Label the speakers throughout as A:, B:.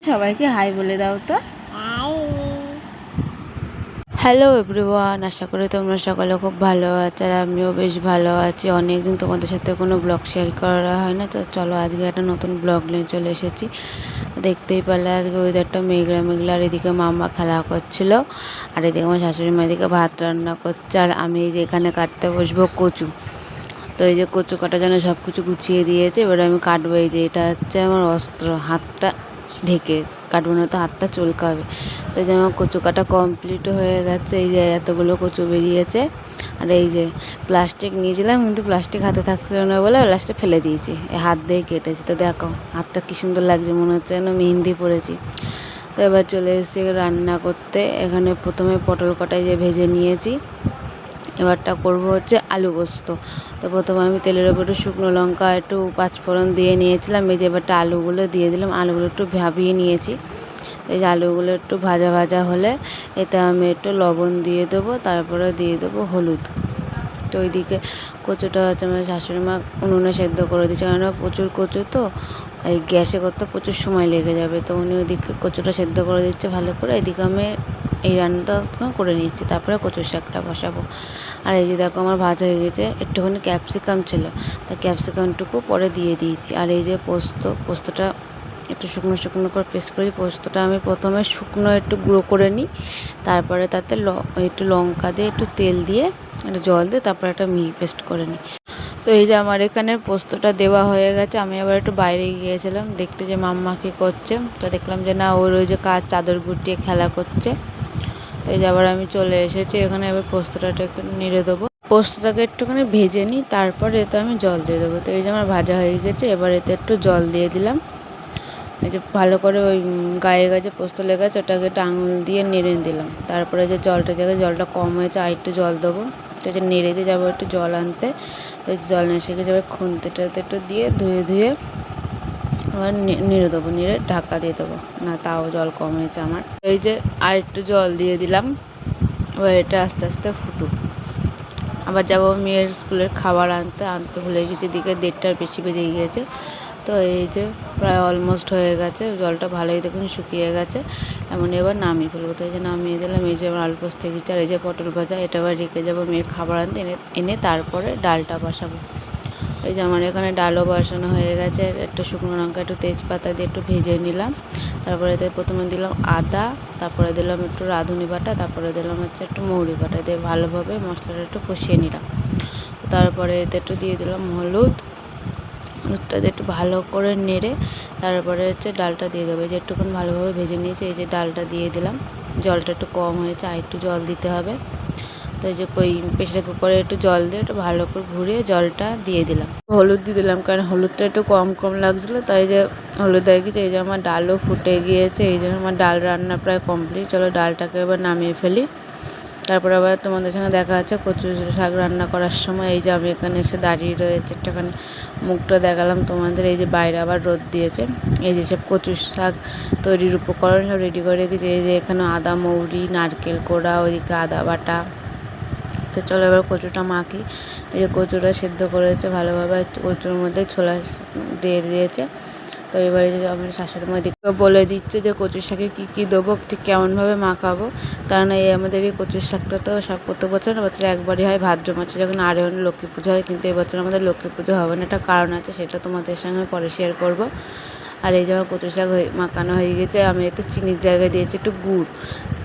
A: সবাইকে হাই বলে দাও তো। হ্যালো এভরিওয়ান, আশা করি তোমরা সকলে খুব ভালো আছো আর আমিও বেশ ভালো আছি। অনেকদিন তোমাদের সাথে কোনো ব্লগ শেয়ার করা হয় না, তো চলো আজকে একটা নতুন ব্লগ নিয়ে চলে এসেছি। দেখতেই পারলে আজকে ওয়েদারটা মেঘলা মেঘলা, আর এদিকে মাম্মা খেলা করছিল, আর এদিকে আমার শাশুড়ি মা এদিকে ভাত রান্না করছে, আর আমি এই যে এখানে কাটতে বসবো কচু। তো এই যে কচু কাটার জন্য সব কিছু গুছিয়ে দিয়েছে, এবার আমি কাটবো। এই যে এটা হচ্ছে আমার অস্ত্র, হাতটা ঢেকে কাটবো না তো হাতটা চুলকাবে। তো এই যে আমার কচু কাটা কমপ্লিট হয়ে গেছে। এই যে এতগুলো কচু বেরিয়েছে, আর এই যে প্লাস্টিক নিয়েছিলাম কিন্তু প্লাস্টিক হাতে থাকছিল না বলে লাস্টে ফেলে দিয়েছি, এই হাত দিয়ে কেটেছি। তো দেখো হাতটা কী সুন্দর লাগছে, মনে হচ্ছে যেন মেহেন্দি পড়েছি। তো এবার চলে এসেছি রান্না করতে। এখানে প্রথমে পটল কটাই যে ভেজে নিয়েছি, এবারটা করবো হচ্ছে আলু পোস্ত। তো প্রথমে আমি তেলের ওপর একটু শুকনো লঙ্কা একটু পাঁচফোড়ন দিয়ে নিয়েছিলাম। এই যে এবারটা আলুগুলো দিয়ে দিলাম, আলুগুলো একটু ভাবিয়ে নিয়েছি। এই যে আলুগুলো একটু ভাজা ভাজা হলে এতে আমি একটু লবণ দিয়ে দেবো, তারপরে দিয়ে দেবো হলুদ। তো ওইদিকে কচুটা হচ্ছে আমার শাশুড়ি মা উনুনে সেদ্ধ করে দিচ্ছে, কেননা প্রচুর কচু তো এই গ্যাসে করতে প্রচুর সময় লেগে যাবে। তো উনি ওইদিকে কচুটা সেদ্ধ করে দিচ্ছে ভালো করে, এদিকে আমি এই রান্নাটা করে নিচ্ছি, তারপরে কচুর শাকটা বসাবো। আর এই যে দেখো আমার ভাজা হয়ে গেছে, একটুখানি ক্যাপসিকাম ছিল, তা ক্যাপসিকামটুকু পরে দিয়ে দিয়েছি। আর এই যে পোস্তটা একটু শুকনো শুকনো করে পেস্ট করি। পোস্তটা আমি প্রথমে শুকনো একটু গুঁড়ো করে নিই, তারপরে তাতে একটু লঙ্কা দিয়ে একটু তেল দিয়ে একটু জল দিয়ে তারপরে একটা পেস্ট করে নিই। তো এই যে আমার এখানে পোস্তটা দেওয়া হয়ে গেছে। আমি আবার একটু বাইরে গিয়েছিলাম দেখতে যে মাম্মা কী করছে, তো দেখলাম যে না ওর ওই যে চাদর গুটিয়ে খেলা করছে। তো এই যে আবার আমি চলে এসেছি এখানে, এবার পোস্তটা একটু নেড়ে দেবো। পোস্তটাকে একটুখানি ভেজে নিই, তারপর এতে আমি জল দিয়ে দেবো। তো এই যে আমার ভাজা হয়ে গেছে, এবার এতে একটু জল দিয়ে দিলাম। এই যে ভালো করে ওই গায়ে গায়ে পোস্ত লেগে আছে ওটাকে একটু আঙুল দিয়ে নেড়ে দিলাম। তারপরে যে জলটা দিয়ে জলটা কম হয়েছে, আর একটু জল দেবো। তো যে নেড়ে দিয়ে যাবো একটু জল আনতে, ওই জল এসে গেছে। এবার খুন্তিটাতে একটু দিয়ে ধুয়ে আবার নেড়ে দেবো, নেড়ে ঢাকা দিয়ে দেবো। না তাও জল কম হয়েছে আমার। এই যে আর একটু জল দিয়ে দিলাম, এবার এটা আস্তে আস্তে ফুটুক। আবার যাবো মেয়ের স্কুলের খাবার আনতে ভুলে গেছি, এদিকে 1:30টার বেশি বেজে গিয়েছে। তো এই যে প্রায় অলমোস্ট হয়ে গেছে, জলটা ভালোই দেখুন শুকিয়ে গেছে। এমন এবার নামিয়ে ফেলবো। তো এই যে নামিয়ে দিলাম। এই যে আমার আলু পোস্ত গেছে, আর এই যে পটল ভাজা, এটা আবার রেখে যাবো মেয়ের খাবার আনতে, এনে তারপরে ডালটা বসাবো। এই যে আমার এখানে ডালও বসানো হয়ে গেছে। একটু শুকনো লঙ্কা একটু তেজপাতা দিয়ে একটু ভেজে নিলাম, তারপরে এতে প্রথমে দিলাম আদা, তারপরে দিলাম একটু রাঁধুনি বাটা, তারপরে দিলাম হচ্ছে একটু মৌরি বাটা দিয়ে ভালোভাবে মশলাটা একটু কষিয়ে নিলাম। তারপরে এতে একটু দিয়ে দিলাম হলুদটা দিয়ে একটু ভালো করে নেড়ে তারপরে হচ্ছে ডালটা দিয়ে দেবো। এই যে একটুক্ষণ ভালোভাবে ভেজে নিয়েছি, এই যে ডালটা দিয়ে দিলাম। জলটা একটু কম হয়েছে, আর একটু জল দিতে হবে। তো এই যে প্রেসার কুকারে একটু জল দিয়ে একটু ভালো করে ঘুরিয়ে জলটা দিয়ে দিলাম। হলুদ দিয়ে দিলাম, কারণ হলুদটা একটু কম কম লাগছিলো, তাই যে হলুদ দিয়ে গেছে। এই যে আমার ডালও ফুটে গিয়েছে, এই যে আমার ডাল রান্না প্রায় কমপ্লিট। চলো ডালটাকে এবার নামিয়ে ফেলি, তারপর আবার তোমাদের সঙ্গে দেখা যাচ্ছে কচু শাক রান্না করার সময়। এই যে আমি এখানে এসে দাঁড়িয়ে রয়েছে, একটুখানি মুখটা দেখালাম তোমাদের। এই যে বাইরে আবার রোদ দিয়েছে। এই যে সব কচু শাক তৈরির উপকরণ সব রেডি করে রেখেছি। এই যে এখানে আদা মৌরি নারকেল কোড়া, ওইদিকে আদা বাটা। তো চলো এবার কচুটা মাখি। এই যে কচুটা সেদ্ধ করেছে ভালোভাবে, কচুর মধ্যে ছোলা দিয়ে দিয়েছে। তো এবারে যে আমার শাশুড়ি মা দিকে বলে দিচ্ছে যে কচুর শাকে কী কী দেবো, ঠিক কেমনভাবে মাখাবো। কারণ এই আমাদের এই কচুর শাকটা তো সব প্রত্যেক বছর না, বছরে একবারই হয় ভাদ্র মাসে যখন আরেহনে লক্ষ্মী পুজো হয়, কিন্তু এবছর আমাদের লক্ষ্মী পুজো হবে না। একটা কারণ আছে, সেটা তোমাদের সঙ্গে পরে শেয়ার করব। আর এই যে আমার কচু শাক মাখানো হয়ে গেছে, আমি এতে চিনির জায়গায় দিয়েছি একটু গুড়,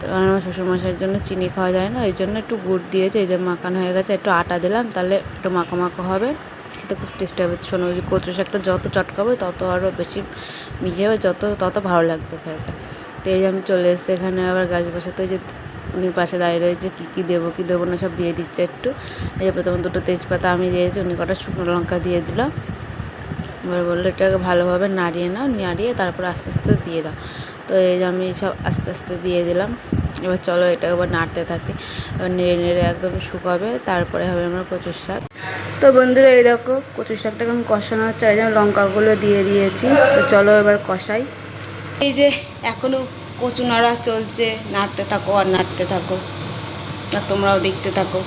A: কারণ আমার শ্বশুরমশাইয়ের জন্য চিনি খাওয়া যায় না, ওই জন্য একটু গুড় দিয়েছে। এই যে মাখানো হয়ে গেছে, একটু আটা দিলাম, তাহলে একটু মাখো মাখো হবে, খেতে খুব টেস্টি হবে। শোনো, ওই কচু শাকটা যত চটকাবে তত আরও বেশি মিশে যাবে, তত ভালো লাগবে খেতে। তো এই যে আমি চলে এসেছি এখানে আবার গাছ বসাতে। যে উনি পাশে দাঁড়িয়ে রয়েছে, কী দেবো না সব দিয়ে দিচ্ছে একটু। এই যে প্রথমে 2টো তেজপাতা আমি দিয়েছি, উনি কটা শুকনো লঙ্কা দিয়ে দিল। এবার বললো এটাকে ভালোভাবে নাড়িয়ে নাও, নাড়িয়ে তারপর আস্তে আস্তে দিয়ে দাও। তো এই যে আমি সব আস্তে আস্তে দিয়ে দিলাম। এবার চলো এটা এবার নাড়তে থাকি, এবার নেড়ে নেড়ে একদম শুকাবে, তারপরে হবে আমার কচুর শাক। তো বন্ধুরা এই দেখো কচুর শাকটা কেমন কষানো হচ্ছে, এই যে লঙ্কাগুলো দিয়ে দিয়েছি। তো চলো এবার কষাই। এই যে এখনও কচু নাড়া চলছে, নাড়তে থাকো আর নাড়তে থাকো, আর তোমরাও দেখতে থাকো।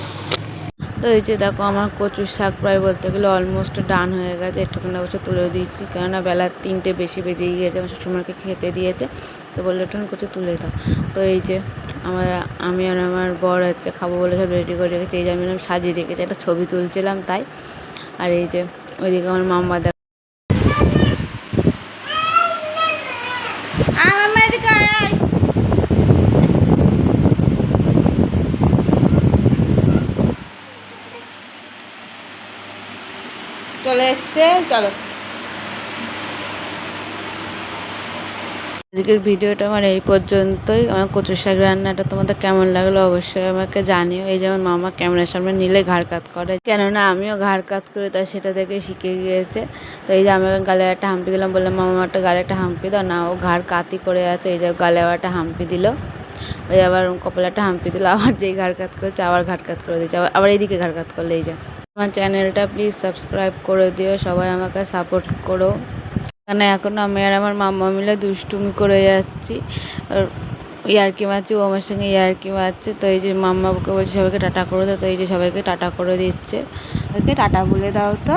A: তো এই যে দেখো আমার কচুর শাক প্রায় বলতে গেলে অলমোস্ট ডান হয়ে গেছে, একটুখানি অবশ্য তুলে দিয়েছি, কেননা বেলা 3টে বেশি বেজে গিয়েছে, আমার শ্বশুরমাকে খেতে দিয়েছে, তো বললো একটুখানি কচু তুলে দাও। তো এই যে আমি আর আমার বর হচ্ছে খাবো বলে সব রেডি করে রেখেছি, এই যে আমি সাজিয়ে রেখেছি, একটা ছবি তুলছিলাম তাই। আর এই যে ওইদিকে আমার মাম্মা চলে এসছে, চলো। আজকের ভিডিওটা আমার এই পর্যন্তই। আমার কচু শাক রান্নাটা তোমাদের কেমন লাগলো অবশ্যই আমাকে জানিও। এই যেমন মামা ক্যামেরার সামনে নিলে ঘাড় কাত করে, কেননা আমিও ঘাড় কাত করি, তাই সেটা দেখে শিখে গিয়েছে। তো এই যে আমি গালে একটা হাম্পি দিলাম, বললাম মামা একটা গালে একটা হাম্পি দাও না, ও ঘাড় কাতি করে আছে, এই যে গালে আবার একটা হাম্পি দিল, ওই আবার কপালে একটা হাম্পি দিল, আবার যেই ঘাড় কাত করেছে আবার ঘাড় কাত করে দিচ্ছে, আবার এইদিকে ঘাড় কাত করলে। এই যে আমার চ্যানেলটা প্লিজ সাবস্ক্রাইব করে দিও, সবাই আমাকে সাপোর্ট করো। এখানে এখন আমি আর আমার মাম্মা মিলে দুষ্টুমি করে যাচ্ছি, আর ইয়ার্কি মারছি, ও আমার সঙ্গে ইয়ার্কি মারছে। তো এই যে মাম্মাকে বলছে সবাইকে টাটা করে দাও, তো এই যে সবাইকে টাটা করে দিচ্ছে, সবাইকে টাটা বলে দাও তো।